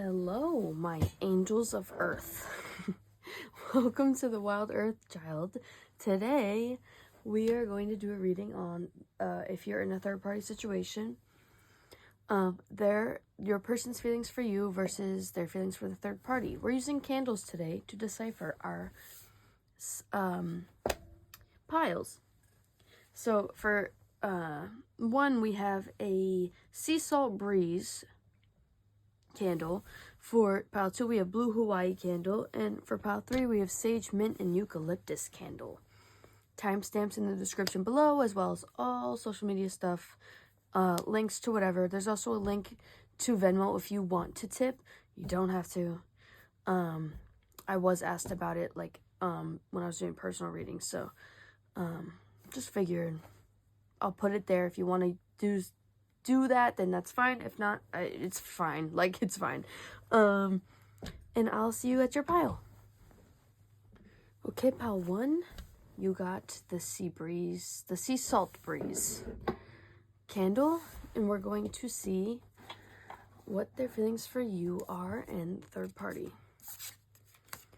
Hello, my angels of earth. Welcome to the Wild Earth Child. Today, we are going to do a reading on if you're in a third-party situation. Your person's feelings for you versus their feelings for the third party. We're using candles today to decipher our piles. So for one, we have a sea salt breeze candle. For pile 2, we have blue Hawaii candle, and for pile 3, we have sage, mint, and eucalyptus candle. Timestamps in the description below, as well as all social media stuff, links to whatever. There's also a link to Venmo if you want to tip. You don't have to. I was asked about it when I was doing personal readings, so just figured I'll put it there. If you want to do that, then that's fine. If not, it's fine. It's fine. And I'll see you at your pile. Okay, pile 1, you got the sea salt breeze candle, and we're going to see what their feelings for you are and third party.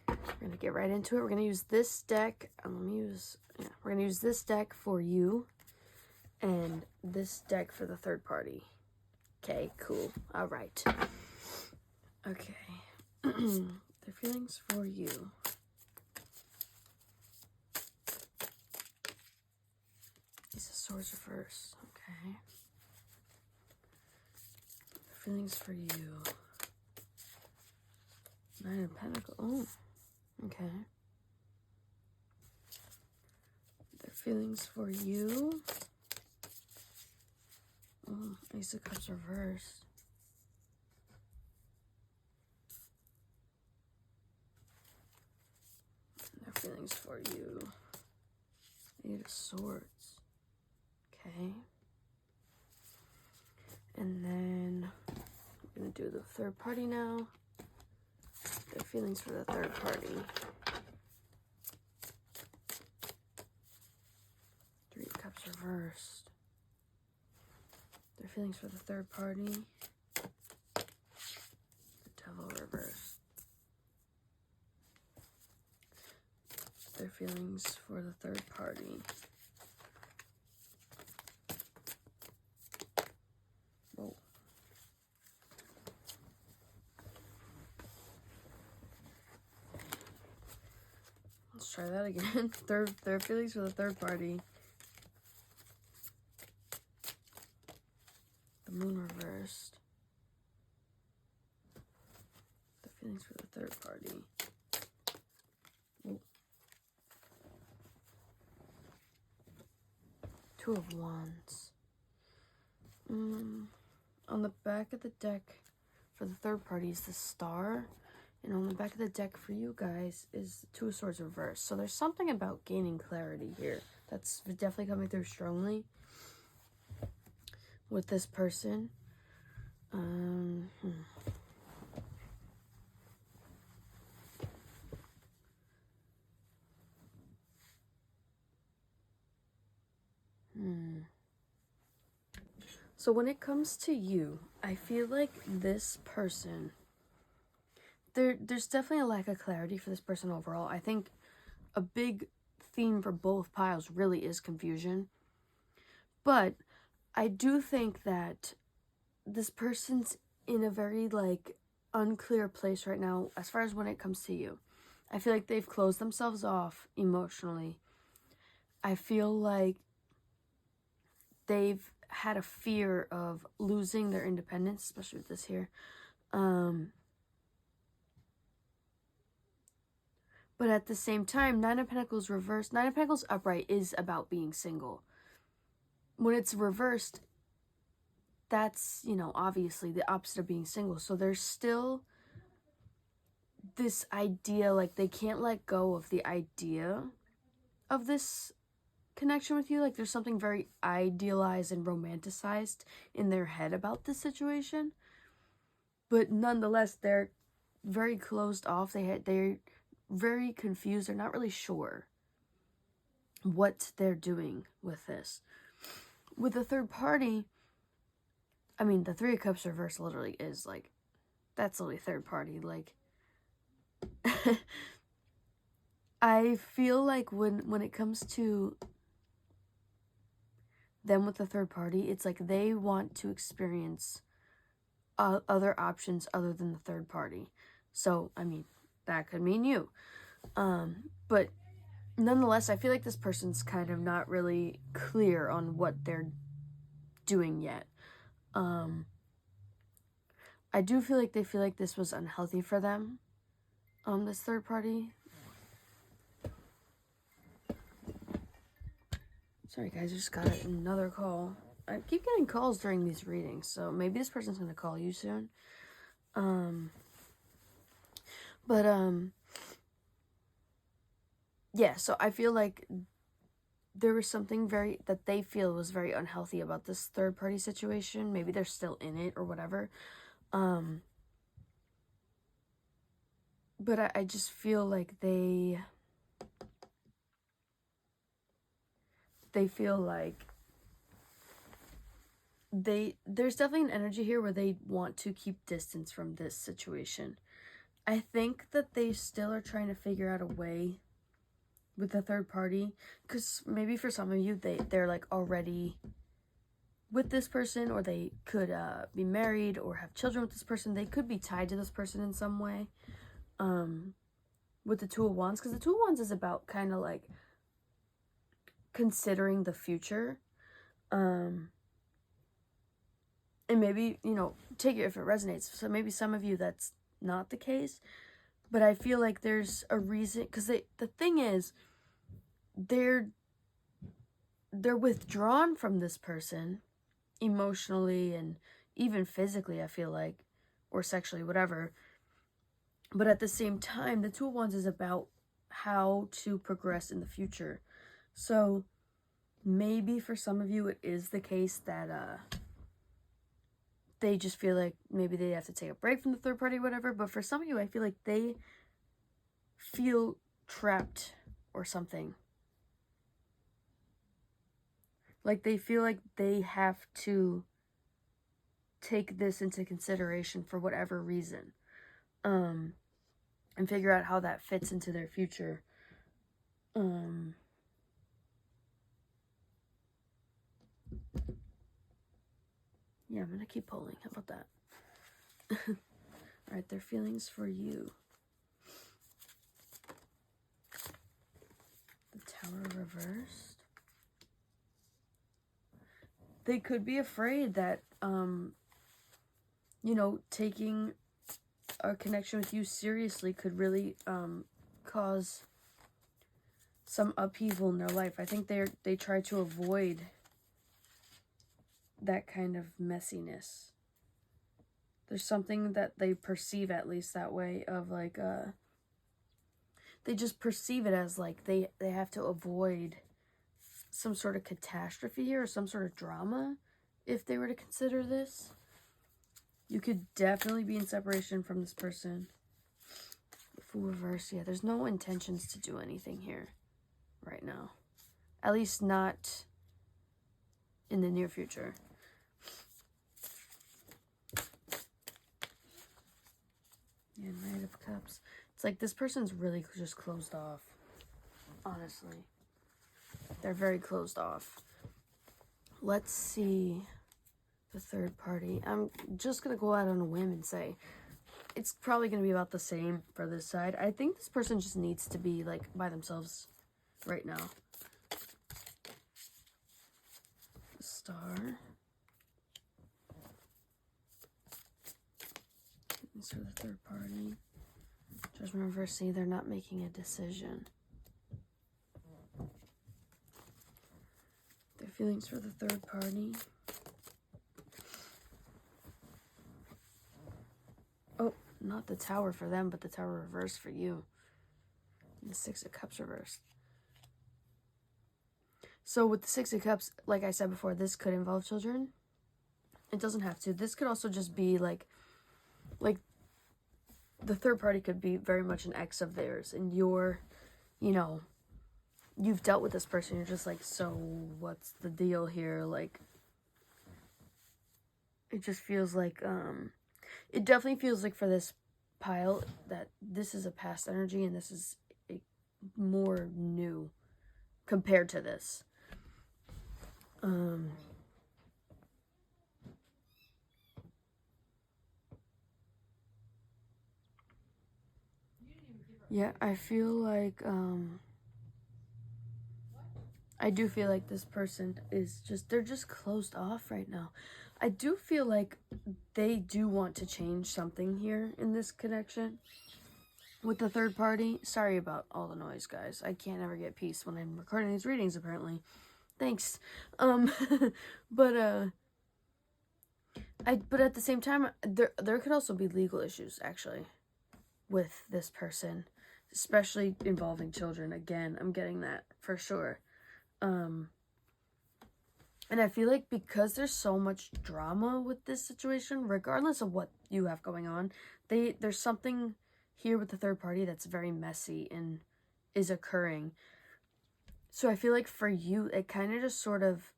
We're gonna get right into it. We're gonna use this deck. We're gonna use this deck for you and this deck for the third party. Okay, cool. All right. Okay. Their feelings for you. Ace of Swords reverse. Okay. Their feelings for you. Nine of Pentacles. Oh, okay. Their feelings for you. Oh, Ace of Cups reversed. Their feelings for you. Eight of Swords. Okay. And then I'm going to do the third party now. Their feelings for the third party. Three of Cups reversed. Their feelings for the third party. The Devil reversed. Their feelings for the third party. Whoa. Let's try that again. Their feelings for the third party. The Moon reversed. The feelings for the third party. Ooh. Two of Wands. On the back of the deck for the third party is the Star. And on the back of the deck for you guys is the Two of Swords reversed. So there's something about gaining clarity here. That's definitely coming through strongly with this person. So when it comes to you, I feel like this person, there's definitely a lack of clarity for this person overall. I think a big theme for both piles really is confusion. But I do think that this person's in a very unclear place right now as far as when it comes to you. I feel like they've closed themselves off emotionally. I feel like they've had a fear of losing their independence, especially with this here. But at the same time, Nine of Pentacles reversed. Nine of Pentacles upright is about being single. When it's reversed, that's, obviously the opposite of being single. So there's still this idea, they can't let go of the idea of this connection with you. There's something very idealized and romanticized in their head about this situation. But nonetheless, they're very closed off. They're very confused. They're not really sure what they're doing with this. With the third party, I mean, the Three of Cups reverse literally is that's only third party. Like, I feel like when it comes to them with the third party, it's like they want to experience other options other than the third party. So, I mean, that could mean you. But nonetheless, I feel like this person's kind of not really clear on what they're doing yet. I do feel like they feel like this was unhealthy for them, this third party. Sorry guys, I just got another call. I keep getting calls during these readings, so maybe this person's gonna call you soon. Yeah, so I feel like there was something that they feel was very unhealthy about this third party situation. Maybe they're still in it or whatever. But I just feel like they feel like there's definitely an energy here where they want to keep distance from this situation. I think that they still are trying to figure out a way with the third party, because maybe for some of you they're like already with this person, or they could be married or have children with this person. They could be tied to this person in some way. With the Two of Wands, because the Two of Wands is about kind of like considering the future. And maybe, you know, take it if it resonates. So maybe some of you that's not the case, but I feel like there's a reason, because the thing is, they're withdrawn from this person emotionally and even physically, I feel like, or sexually, whatever. But at the same time, the Two of Wands is about how to progress in the future. So maybe for some of you it is the case that they just feel like maybe they have to take a break from the third party, whatever. But for some of you, I feel like they feel trapped or something. Like they feel like they have to take this into consideration for whatever reason. And figure out how that fits into their future. Yeah, I'm gonna keep pulling. How about that? Alright, their feelings for you. The Tower reversed. They could be afraid that, you know, taking a connection with you seriously could really cause some upheaval in their life. I think they try to avoid that kind of messiness. There's something that they perceive, at least that way, of like they just perceive it as like they have to avoid some sort of catastrophe here, or some sort of drama, if they were to consider this. You could definitely be in separation from this person. Fool reverse, yeah, there's no intentions to do anything here right now. At least not in the near future. Yeah, Knight of Cups. It's like this person's really just closed off, honestly. They're very closed off. Let's see the third party. I'm just going to go out on a whim and say it's probably going to be about the same for this side. I think this person just needs to be, like, by themselves right now. The Star. This for the third party. Judgment reverse. See, they're not making a decision. Their feelings for the third party. Oh, not the Tower for them, but the Tower reversed for you. And the Six of Cups reversed. So with the Six of Cups, like I said before, this could involve children. It doesn't have to. This could also just be like the third party could be very much an ex of theirs, and you're, you know, you've dealt with this person. You're just like, so what's the deal here? Like, it just feels like It definitely feels like for this pile that this is a past energy and this is a more new compared to this. Yeah, I feel like, I do feel like this person is they're just closed off right now. I do feel like they do want to change something here in this connection with the third party. Sorry about all the noise, guys. I can't ever get peace when I'm recording these readings, apparently. Thanks. But at the same time, there could also be legal issues, actually, with this person, especially involving children. Again, I'm getting that for sure. And I feel like because there's so much drama with this situation, regardless of what you have going on, there's something here with the third party that's very messy and is occurring. So I feel like for you, it kind of just sort of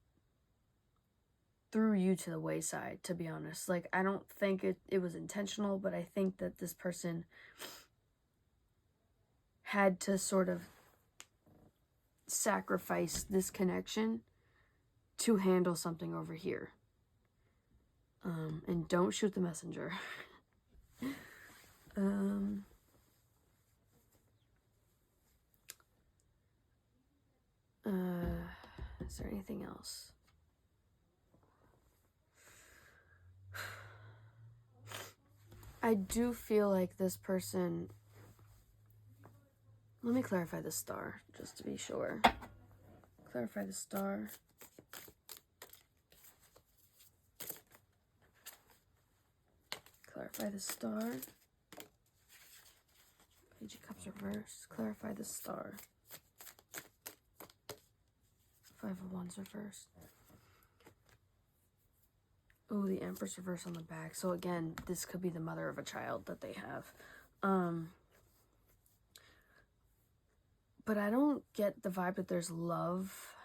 threw you to the wayside, to be honest. Like, I don't think it was intentional, but I think that this person had to sort of sacrifice this connection to handle something over here. And don't shoot the messenger. Is there anything else? I do feel like this person... Let me clarify the star, just to be sure. Clarify the star. Clarify the star. Page of Cups reverse. Clarify the star. Five of Wands reversed. Oh, the Empress reverse on the back. So again, this could be the mother of a child that they have. But I don't get the vibe that there's love.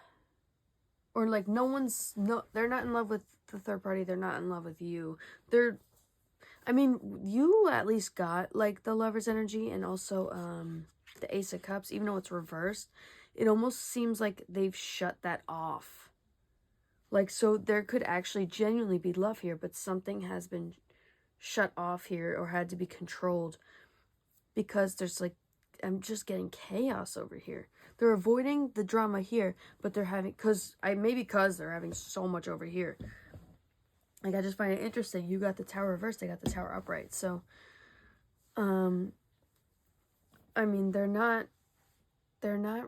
Or like they're not in love with the third party. They're not in love with you. I mean, you at least got like the Lover's energy and also the Ace of Cups, even though it's reversed. It almost seems like they've shut that off. Like, so there could actually genuinely be love here, but something has been shut off here or had to be controlled because there's like, I'm just getting chaos over here. They're avoiding the drama here, but they're having, because they're having so much over here. Like, I just find it interesting. You got the Tower reversed, they got the Tower upright. So, I mean, they're not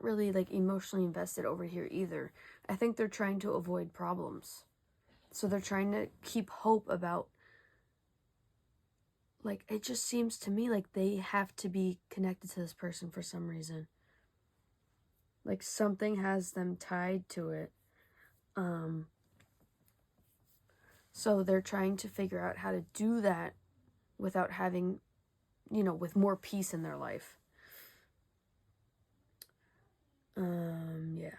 really like emotionally invested over here either. I think they're trying to avoid problems. So they're trying to keep hope about, like, it just seems to me like they have to be connected to this person for some reason. Like, something has them tied to it. So they're trying to figure out how to do that without having, with more peace in their life. Yeah.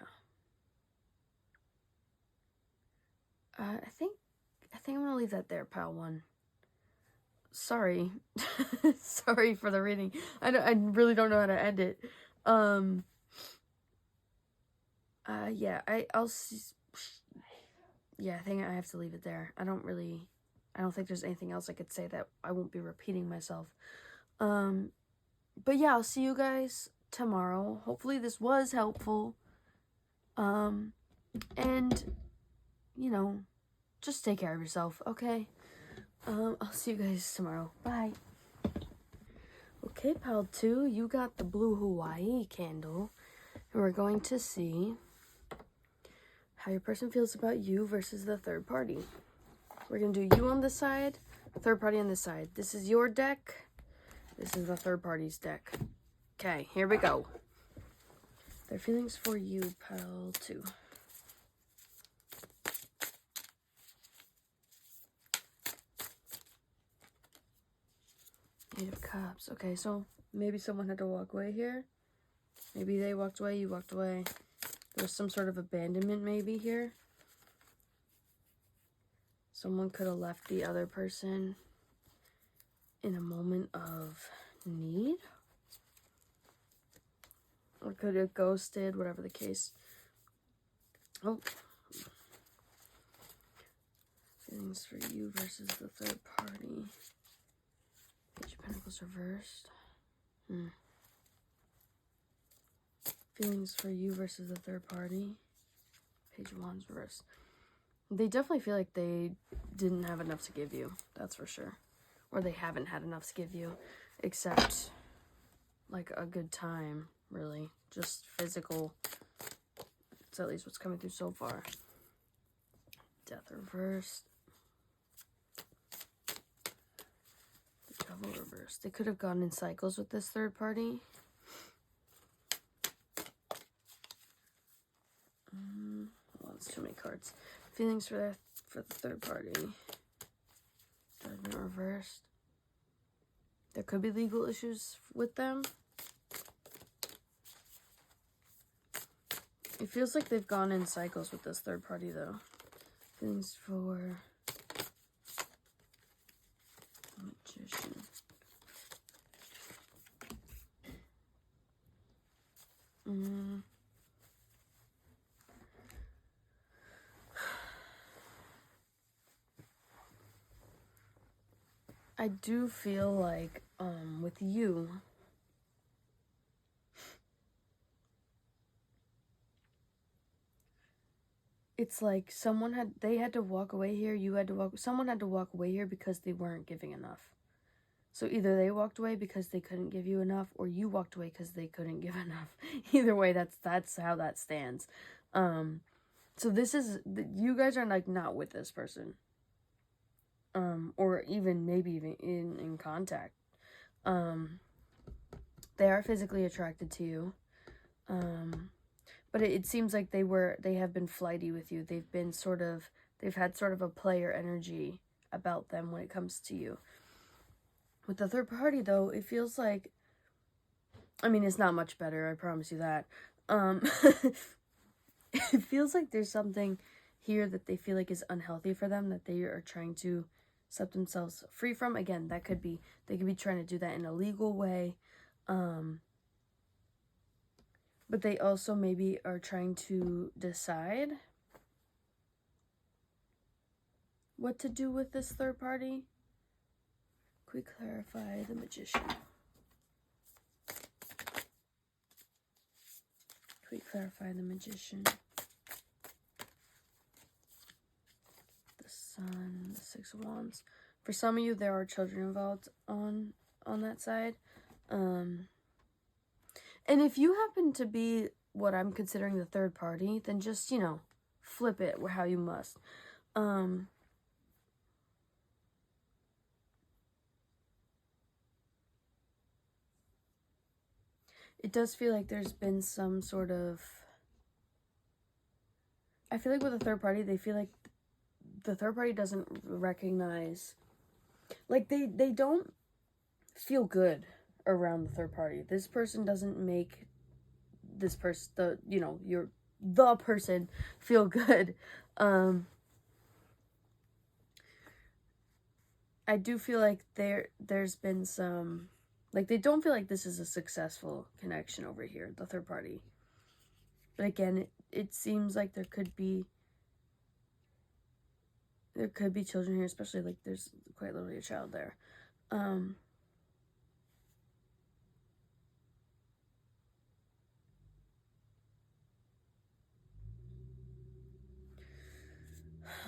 I think I'm gonna leave that there, pile one. Sorry. Sorry for the reading. I really don't know how to end it. I'll see. Yeah, I think I have to leave it there. I don't think there's anything else I could say that I won't be repeating myself. But yeah, I'll see you guys tomorrow. Hopefully this was helpful. And, just take care of yourself, okay? I'll see you guys tomorrow. Bye. Okay, pile 2, you got the blue Hawaii candle. And we're going to see how your person feels about you versus the third party. We're going to do you on this side, third party on this side. This is your deck. This is the third party's deck. Okay, here we go. Their feelings for you, pile 2. Eight of Cups. Okay, so maybe someone had to walk away here. Maybe they walked away, you walked away. There was some sort of abandonment maybe here. Someone could have left the other person. of need. Or could have ghosted, whatever the case. Oh. Feelings for you versus the third party. Page of Pentacles reversed. Feelings for you versus the third party. Page of Wands reversed. They definitely feel like they didn't have enough to give you. That's for sure. Or they haven't had enough to give you. Except, like, a good time, really. Just physical. It's at least what's coming through so far. Death reversed. The Devil reversed. They could have gone in cycles with this third party. Well, it's too many cards. Feelings for the third party. Judgment reversed. There could be legal issues with them. It feels like they've gone in cycles with this third party, though. Feelings for Magician. I do feel like, with you, it's like they had to walk away here, someone had to walk away here because they weren't giving enough. So either they walked away because they couldn't give you enough, or you walked away because they couldn't give enough. Either way, that's how that stands. So this is, you guys are like not with this person. Or even maybe even in contact. They are physically attracted to you. But it seems like they have been flighty with you. They've had sort of a player energy about them when it comes to you. With the third party, though, it feels like, I mean, it's not much better, I promise you that. It feels like there's something here that they feel like is unhealthy for them, that they are trying to set themselves free from. Again, they could be trying to do that in a legal way. But they also maybe are trying to decide what to do with this third party. Could we clarify the Magician? Could we clarify the Magician? The Sun, the Six of Wands. For some of you, there are children involved on that side. And if you happen to be what I'm considering the third party, then just, flip it how you must. It does feel like there's been some sort of, I feel like with a third party, they feel like the third party doesn't recognize, like they don't feel good around the third party. This person doesn't make this person, the person feel good. I do feel like there's been some, like, they don't feel like this is a successful connection over here, the third party. But again, it seems like there could be children here, especially, like, there's quite literally a child there.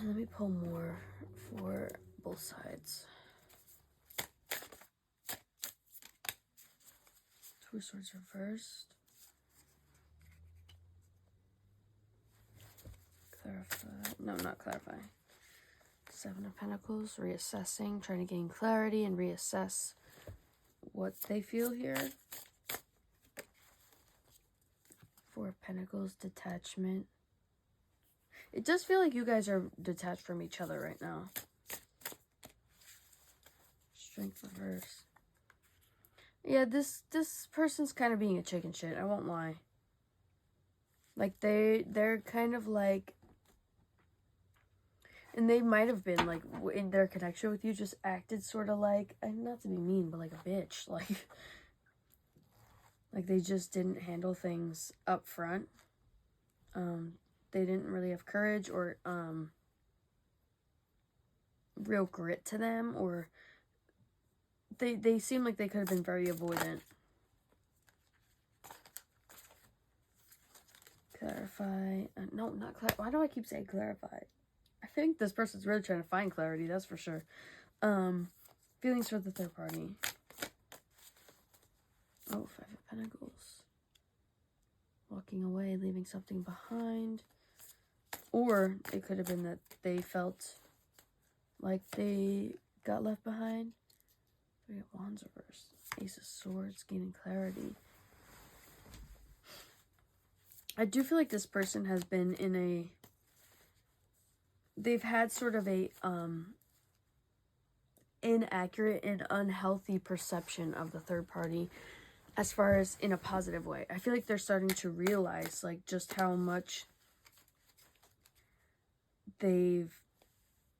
Let me pull more for both sides. Two of Swords reversed. Clarify. No, not clarify. Seven of Pentacles, reassessing, trying to gain clarity and reassess what they feel here. Four of Pentacles, detachment. It does feel like you guys are detached from each other right now. Strength reverse. Yeah, this person's kind of being a chicken shit, I won't lie. Like, they're kind of like, And they might have been, like, in their connection with you, just acted sort of like, not to be mean, but like a bitch. Like they just didn't handle things up front. They didn't really have courage or real grit to them, or they seem like they could have been very avoidant. Clarify. No, not clarify. Why do I keep saying clarify? I think this person's really trying to find clarity, that's for sure. Feelings for the third party. Oh, Five of Pentacles. Walking away, leaving something behind. Or it could have been that they felt like they got left behind. Three of Wands reversed. Ace of Swords, gaining clarity. I do feel like this person has been in a... They've had sort of a inaccurate and unhealthy perception of the third party, as far as in a positive way. I feel like they're starting to realize, like, just how much they've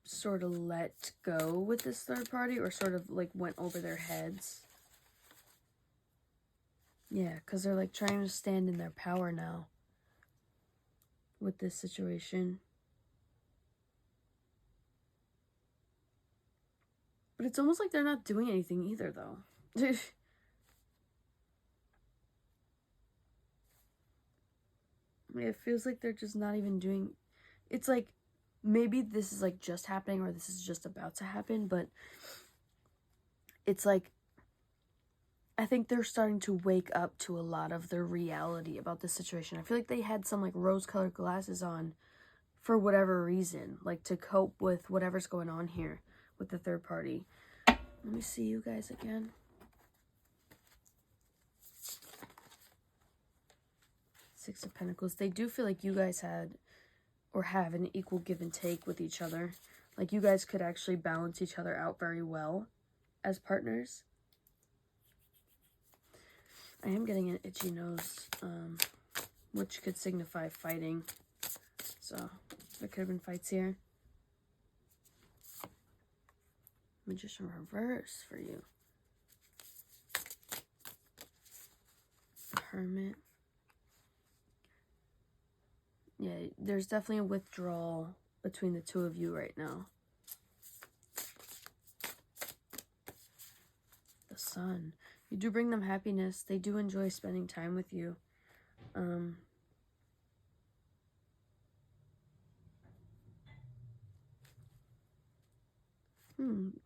sort of let go with this third party, or sort of, like, went over their heads. Yeah, because they're, like, trying to stand in their power now with this situation. But it's almost like they're not doing anything either, though. It feels like they're just not even doing... It's like, maybe this is, like, just happening, or this is just about to happen, but it's like, I think they're starting to wake up to a lot of their reality about this situation. I feel like they had some, like, rose-colored glasses on for whatever reason, like, to cope with whatever's going on here with the third party. Let me see you guys again. Six of Pentacles. They do feel like you guys had, or have, an equal give and take with each other. Like, you guys could actually balance each other out very well as partners. I am getting an itchy nose, which could signify fighting. So, there could have been fights here. Magician reverse for you. Hermit. Yeah, there's definitely a withdrawal between the two of you right now. The Sun. You do bring them happiness. They do enjoy spending time with you.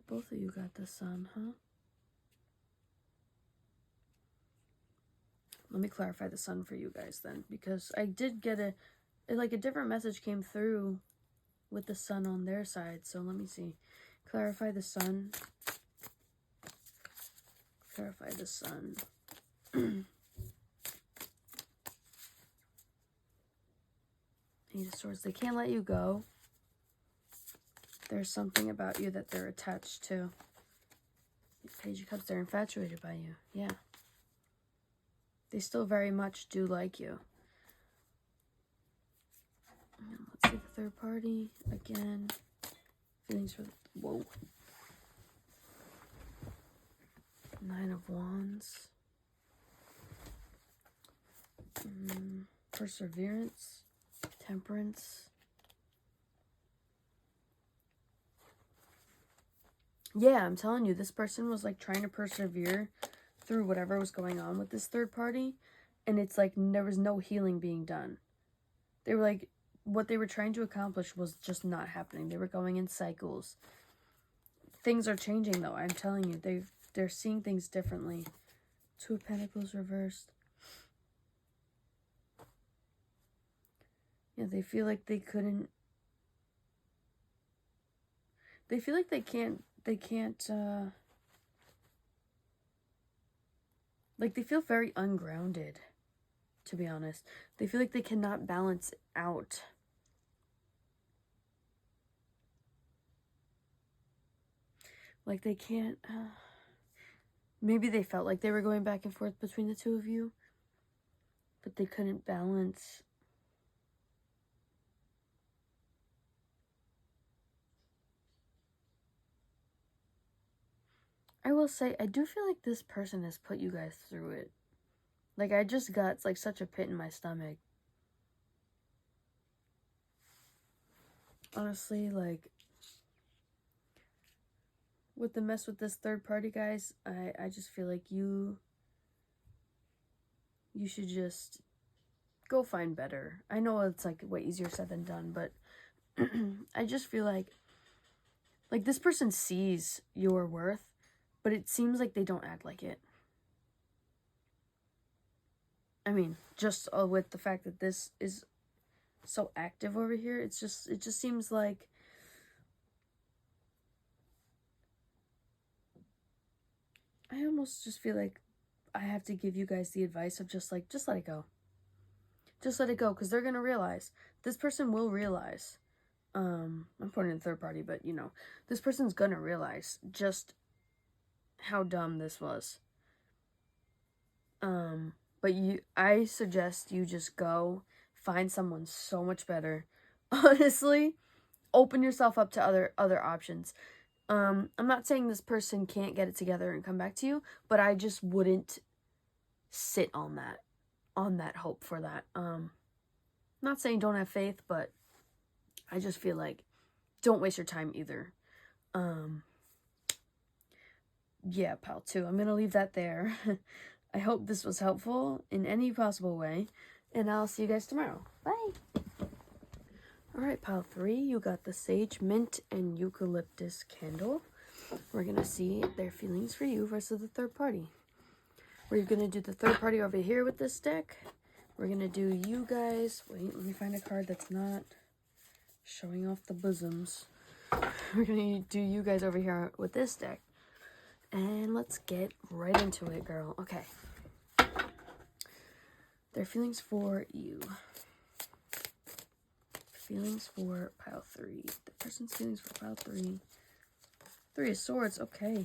Both of you got the Sun, huh? Let me clarify the Sun for you guys then, because I did get a different message came through with the Sun on their side. So let me see. Clarify the Sun. Clarify the Sun. Eight of Swords. They can't let you go. There's something about you that they're attached to. Page of Cups. They're infatuated by you. Yeah. They still very much do like you. And let's see the third party again. Feelings for the... Whoa. Nine of Wands. Perseverance. Temperance. Yeah, I'm telling you, this person was, like, trying to persevere through whatever was going on with this third party, and it's like there was no healing being done. They were like, what they were trying to accomplish was just not happening. They were going in cycles. Things are changing, though. I'm telling you, they're seeing things differently. Two of Pentacles reversed. Yeah, they feel like they couldn't... They feel like they can't, like, they feel very ungrounded, to be honest. They feel like they cannot balance out. Like, they can't, maybe they felt like they were going back and forth between the two of you, but they couldn't balance. will say, I do feel like this person has put you guys through it. Like, I just got, like, such a pit in my stomach. Honestly, like, with the mess with this third party, guys, I just feel like you should just go find better. I know it's, like, way easier said than done, but I just feel like this person sees your worth, but it seems like they don't act like it. I mean, just with the fact that this is so active over here, it just seems like I almost just feel like I have to give you guys the advice of just let it go. Just let it go, because they're going to realize. This person will realize. I'm putting in third party, but, you know, this person's going to realize just how dumb this was. But I suggest you just go find someone so much better. Honestly, open yourself up to other options. I'm not saying this person can't get it together and come back to you, but I just wouldn't sit on that hope for that. Not saying don't have faith, but I just feel like don't waste your time either. Yeah, pal, too. I'm gonna leave that there. I hope this was helpful in any possible way, and I'll see you guys tomorrow. Bye! Alright, pile 3, you got the Sage, Mint, and Eucalyptus candle. We're going to see their feelings for you versus the third party. We're going to do the third party over here with this deck. We're going to do you guys. Wait, let me find a card that's not showing off the bosoms. We're going to do you guys over here with this deck. And let's get right into it, girl. Okay. Their feelings for you. Feelings for pile 3. The person's feelings for pile 3. 3 of Swords. Okay.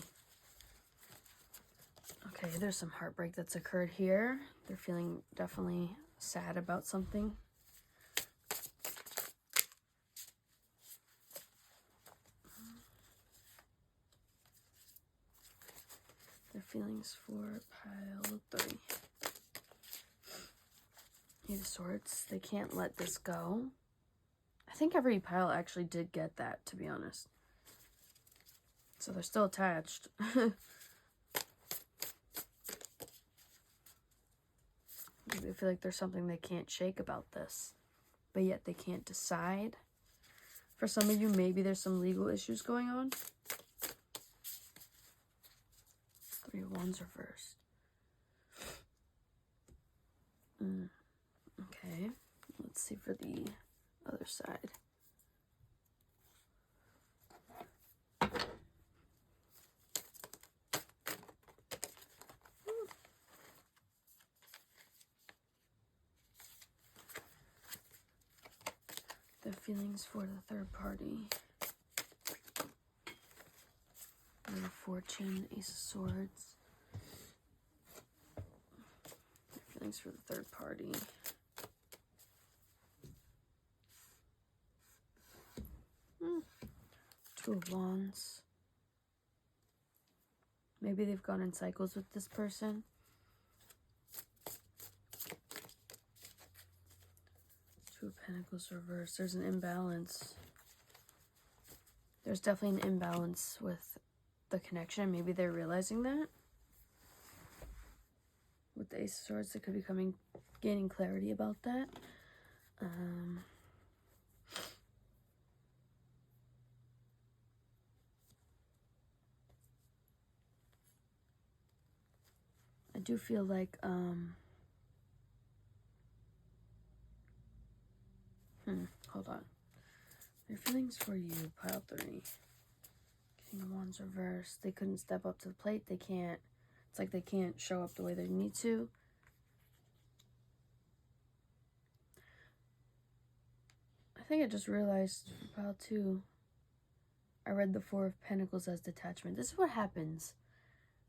Okay, there's some heartbreak that's occurred here. They're feeling definitely sad about something. Their feelings for pile 3. Eight of Swords. They can't let this go. I think every pile actually did get that, to be honest. So they're still attached. Maybe I feel like there's something they can't shake about this, but yet they can't decide. For some of you, maybe there's some legal issues going on. 3 of Wands reversed. Okay, let's see for the other side. Their feelings for the third party. Wheel of Fortune, Ace of Swords. Their feelings for the third party. Two of Wands. Maybe they've gone in cycles with this person. Two of Pentacles reversed. There's an imbalance. There's definitely an imbalance with the connection. Maybe they're realizing that. With the Ace of Swords, they could be gaining clarity about that. I do feel like, hold on. Their feelings for you, pile 3. King of Wands reversed. They couldn't step up to the plate. They can't, it's like they can't show up the way they need to. I think I just realized for pile 2, I read the 4 of Pentacles as detachment. This is what happens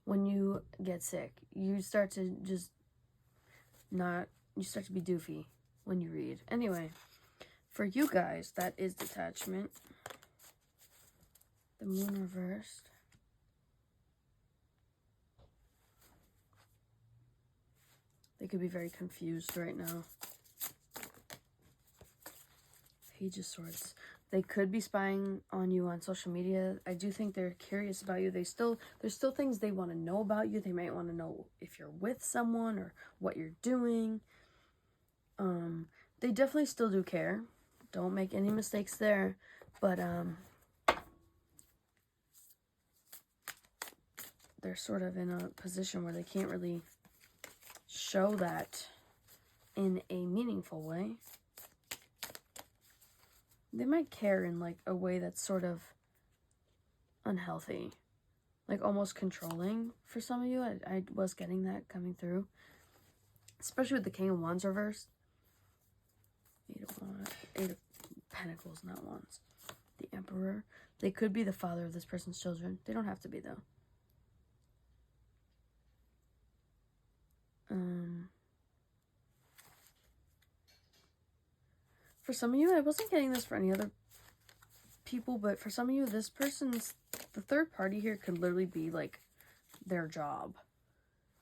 when you get sick. You start to just you start to be doofy when you read. Anyway, for you guys, that is detachment. The Moon reversed. They could be very confused right now. Page of Swords. They could be spying on you on social media. I do think they're curious about you. There's still things they want to know about you. They might want to know if you're with someone or what you're doing. They definitely still do care. Don't make any mistakes there. But they're sort of in a position where they can't really show that in a meaningful way. They might care in, like, a way that's sort of unhealthy. Like, almost controlling for some of you. I was getting that coming through. Especially with the King of Wands reversed. Eight of Pentacles, not Wands. The Emperor. They could be the father of this person's children. They don't have to be, though. For some of you, I wasn't getting this for any other people, but for some of you, this person's, the third party here could literally be, like, their job.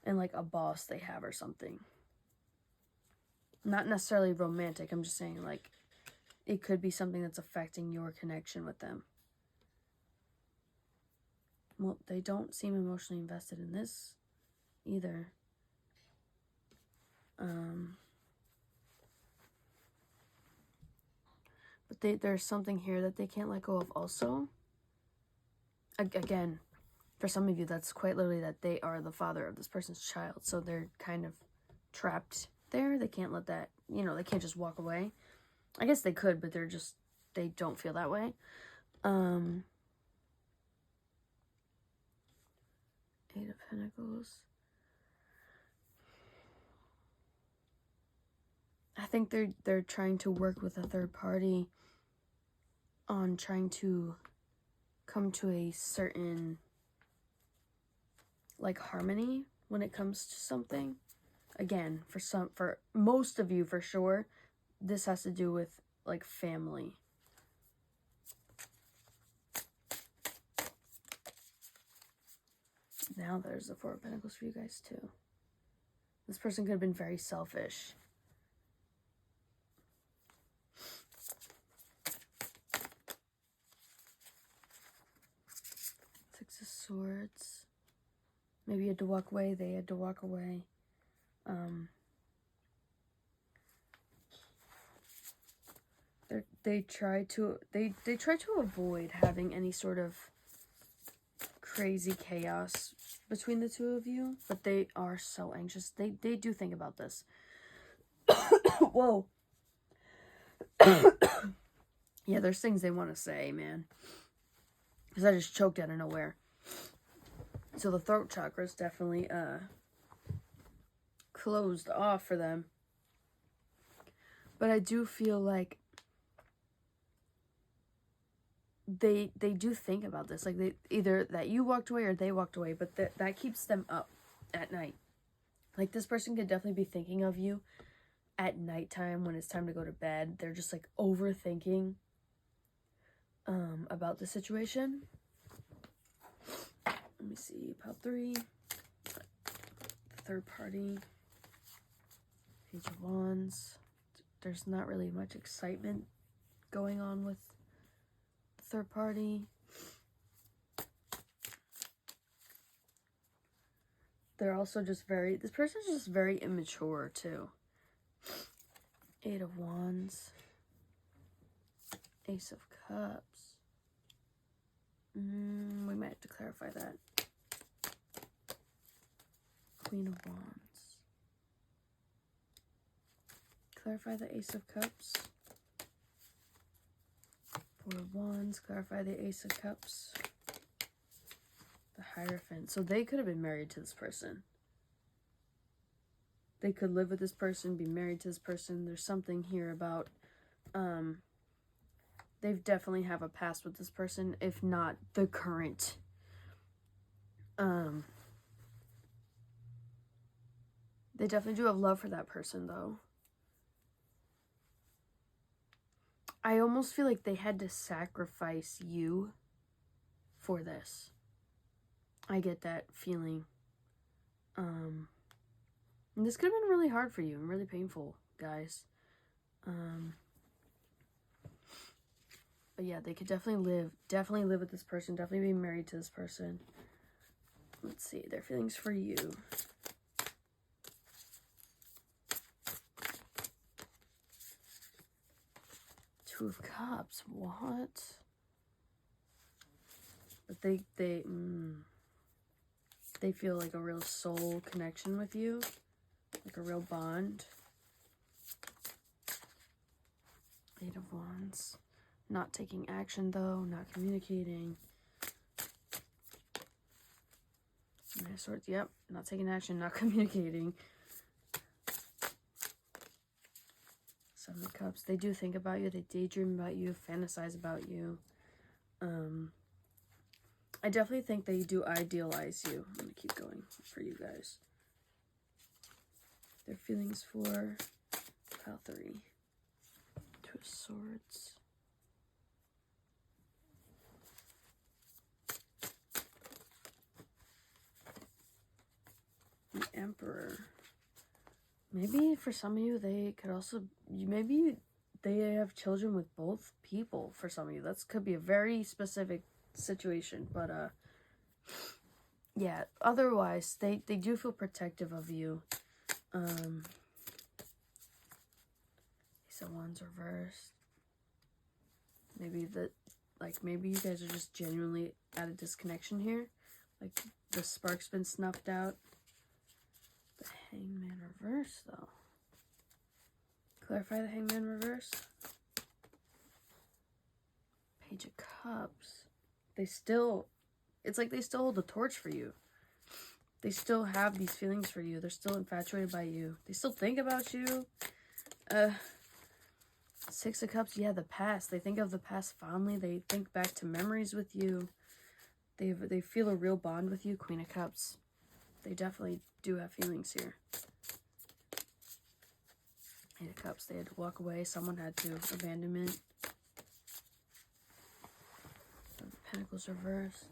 And, like, a boss they have or something. Not necessarily romantic, I'm just saying, like, it could be something that's affecting your connection with them. Well, they don't seem emotionally invested in this either. But there's something here that they can't let go of also. Again, for some of you, that's quite literally that they are the father of this person's child. So they're kind of trapped there. They can't let that, you know, they can't just walk away. I guess they could, but they don't feel that way. Eight of Pentacles. I think they're trying to work with a third party on trying to come to a certain, like, harmony when it comes to something. Again, for most of you, for sure, this has to do with, like, family. Now there's the Four of Pentacles for you guys, too. This person could have been very selfish. Six of Swords. Maybe you had to walk away. They had to walk away. They try to avoid having any sort of crazy chaos between the two of you, but they are so anxious. They do think about this. Whoa. Yeah, there's things they want to say, man. Because I just choked out of nowhere. So the throat chakra is definitely closed off for them. But I do feel like they do think about this. Like, they either that you walked away or they walked away, but that keeps them up at night. Like, this person could definitely be thinking of you at nighttime when it's time to go to bed. They're just, like, overthinking about the situation. Let me see. Pile 3. Third party. Page of Wands. There's not really much excitement going on with the third party. They're also just this person's just very immature, too. Eight of Wands. Ace of Cups. We might have to clarify that. Queen of Wands. Clarify the Ace of Cups. Four of Wands. Clarify the Ace of Cups. The Hierophant. So they could have been married to this person. They could live with this person, be married to this person. There's something here about, they definitely have a past with this person, if not the current. They definitely do have love for that person, though. I almost feel like they had to sacrifice you for this. I get that feeling. And this could have been really hard for you and really painful, guys. But yeah, they could definitely live with this person, definitely be married to this person. Let's see, their feelings for you. Two of Cups, what? But they feel like a real soul connection with you, like a real bond. Eight of Wands. Not taking action, though. Not communicating. Nine of Swords. Yep. Not taking action. Not communicating. Seven of Cups. They do think about you. They daydream about you. Fantasize about you. I definitely think they do idealize you. I'm going to keep going for you guys. Their feelings for pile 3. Two of Swords. The Emperor. Maybe for some of you, they could also, maybe they have children with both people for some of you. That could be a very specific situation, but yeah, otherwise they do feel protective of you. Ace of Wands reversed. Maybe maybe you guys are just genuinely at a disconnection here, like the spark's been snuffed out. The Hangman reverse, though. Clarify the Hangman reverse. Page of Cups. It's like they still hold the torch for you. They still have these feelings for you. They're still infatuated by you. They still think about you. Six of Cups, yeah, the past. They think of the past fondly. They think back to memories with you. They feel a real bond with you. Queen of Cups. They definitely do have feelings here. Eight of Cups, they had to walk away. Someone had to. Abandonment. Pentacles reversed.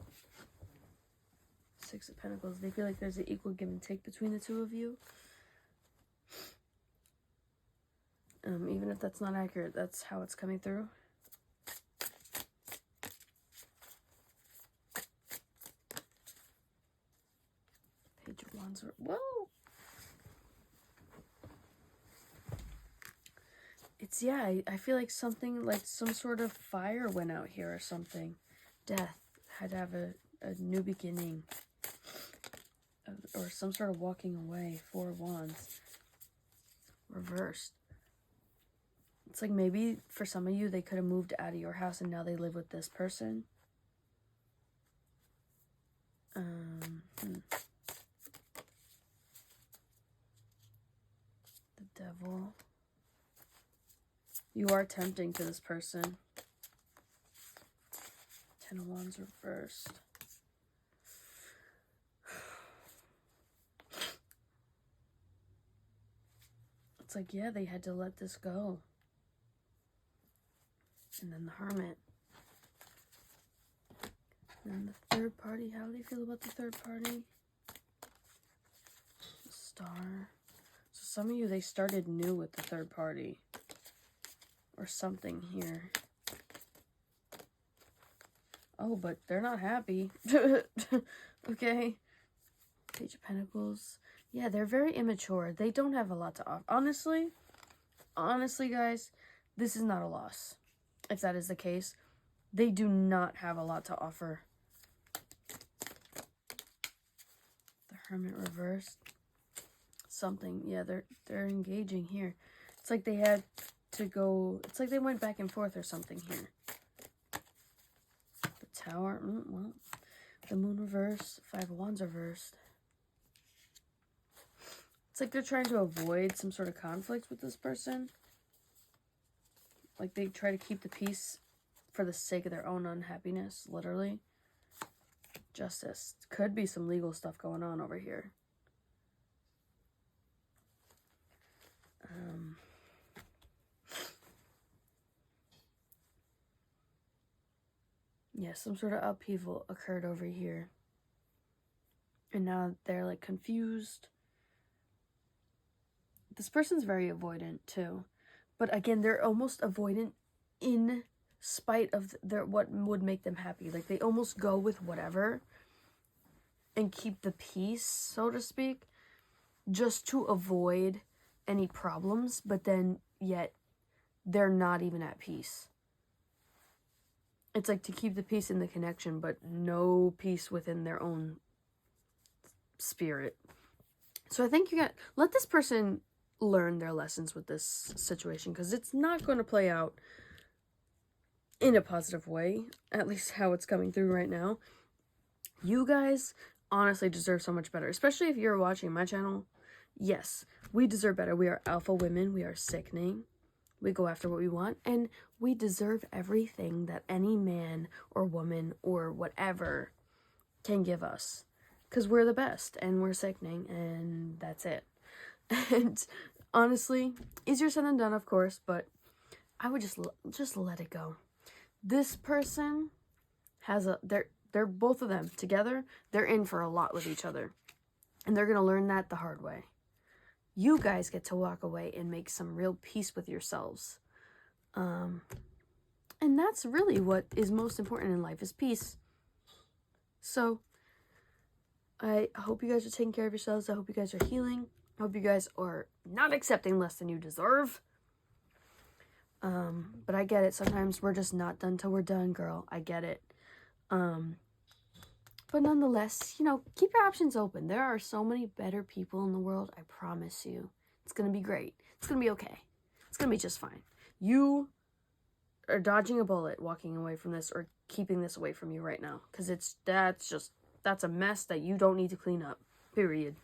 Six of Pentacles. They feel like there's an equal give and take between the two of you. Even if that's not accurate, that's how it's coming through. Page of Wands. Whoa! It's, yeah, I feel like something, like some sort of fire went out here or something. Death had to have a new beginning. Or some sort of walking away. Four of Wands. Reversed. It's like maybe for some of you, they could have moved out of your house and now they live with this person. The Devil. You are tempting to this person. Ten of Wands reversed. It's like, yeah, they had to let this go. And then the Hermit. And the third party. How do they feel about the third party? The Star. So some of you, they started new with the third party. Or something here. Oh, but they're not happy. Okay. Page of Pentacles. Yeah, they're very immature. They don't have a lot to offer. Honestly, guys, this is not a loss. If that is the case, they do not have a lot to offer. The Hermit reversed. Something. Yeah, they're engaging here. It's like they had to go. It's like they went back and forth or something here. The Tower. Well, the Moon reversed. Five of Wands reversed. It's like they're trying to avoid some sort of conflict with this person. Like they try to keep the peace for the sake of their own unhappiness, literally. Justice. Could be some legal stuff going on over here. Yeah, some sort of upheaval occurred over here. And now they're like confused. This person's very avoidant too. But again, they're almost avoidant in spite of what would make them happy. Like, they almost go with whatever and keep the peace, so to speak, just to avoid any problems, but then yet they're not even at peace. It's like to keep the peace in the connection, but no peace within their own spirit. So I think let this person learn their lessons with this situation, because it's not going to play out in a positive way, at least how it's coming through right now. You guys honestly deserve so much better, especially if you're watching my channel. Yes, we deserve better. We are alpha women. We are sickening. We go after what we want, and we deserve everything that any man or woman or whatever can give us, because we're the best and we're sickening, and that's it. And honestly, easier said than done, of course, but I would just let it go. This person has they're both of them together. They're in for a lot with each other, and they're gonna learn that the hard way. You guys get to walk away and make some real peace with yourselves. And that's really what is most important in life, is peace. So, I hope you guys are taking care of yourselves. I hope you guys are healing. I hope you guys are not accepting less than you deserve. But I get it. Sometimes we're just not done till we're done, girl. I get it. But nonetheless, keep your options open. There are so many better people in the world. I promise you. It's going to be great. It's going to be okay. It's going to be just fine. You are dodging a bullet walking away from this, or keeping this away from you right now. Because that's a mess that you don't need to clean up. Period.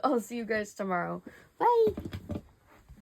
I'll see you guys tomorrow. Bye.